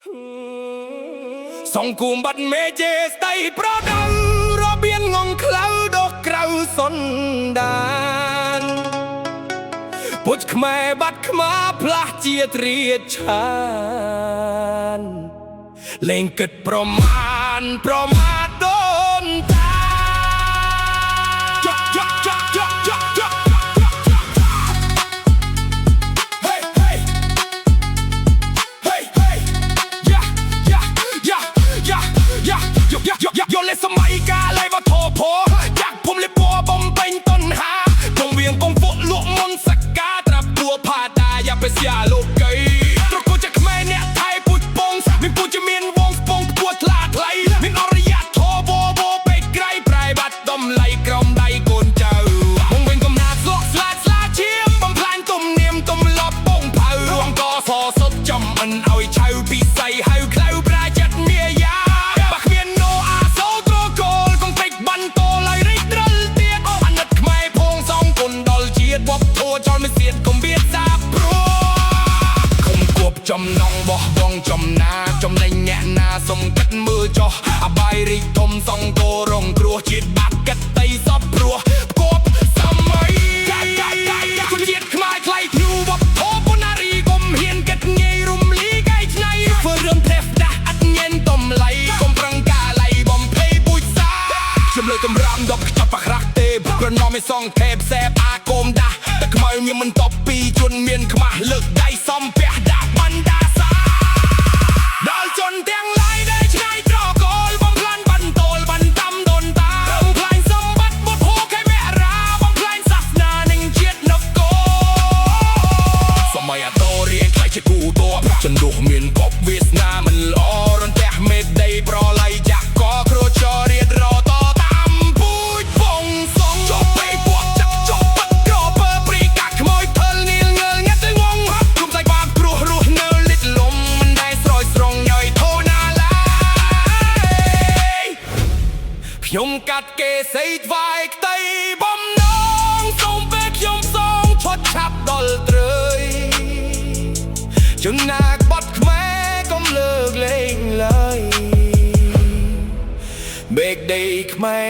សង្គមបាត់មេជេស្ដីប្រដៅរបៀងងងខ្លៅដកក្រៅសុនដានពុជខ្មែរបាត់ខ្មាផ្លាស់ជាត្រៀតឆានលេងគិតប្រមាទដូនតាយកលេសម័យកាលៃវធភចាក់ភូមិលេពបំពេញតណ្ហាកងវៀងកងពួកលក់មុនសកាត្រាប់ពួផាតាយ៉ាបេស្យាលោកីត្រកូលចាក់ខ្មែរអ្នកថៃពុជពងមានពុជមានវងស្ពងពួថ្លាថ្លៃមានអរិយធម៌វពេកក្រៃប្រៃបាត់ដំឡៃក្រំដៃកូនចៅមកវិញកំណាស្លក់ស្លាឈាមបំផ្លាញទំនៀមទំលប់ពងផៅរងកសសុតចំអិនឲ្យឆៅពិស័យហៅខ្លៅប្រាចិត្តមាយាចំណងបោះវងចំណាចំណេញអ្នកណាសុំគិតមើលចោះអបាយរីកធំសងគោរងគ្រោះជាតិបាត់កិតតីសពព្រោះគប់សម័យជាតិខ្មែរថ្លៃធ្នូវបធពនារីកុំហ៊ានកិតងាយរំលីកែឆ្នៃធ្វើរឿងត្រេះដាស់អត់ញ៉ែនតំឡៃកុំប្រឹងកាឡៃបំភ័យពុជសាខ្ញុំលើកម្រាមដកខ្ចប់ក្រាស់ទេប្រណមឲ្យសងថេបសែបអាគមដាស់តែខ្មៅមានមិនតបពីជនមានខ្មាស់លើកដៃសំពះដាក់បណ្ដាសាដល់ជនទាំងឡាយដែលឆ្នៃត្រកូលបំផ្លាញបន្តូលបន្តំដូនតាបំផ្លាញសម្បត្តិបុត្រហូខេវរាបំផ្លាញសាសនានិងជាតិនគរសម័យអតរៀងខ្លាយជាគូតបចន្ទោះមានកប់វាសនាមិនល្អរន្ទះមេដីប្រឡ័យចាក់កគ្រោះចរៀតរតតាមពូជពងសងចុះពេកពួកចាក់ចុះបាត់ក្រពើព្រីកាក់ខ្មោយថលនីលងើងាត់ទៅងងហប់គុំស្អីបាព្រោះរស់នៅលិតលំមិនដែលស្រោចស្រង់ញយធូណាឡាយខ្ញុំកាត់គេសីថ្វាយក្តីបំណងសូមពេលខ្ញុំសងឈុតឆាប់ដល់ត្រើយចំណាកបាត់ខ្មែរកុំលើកលែងឡើយបេកដីខ្មែរ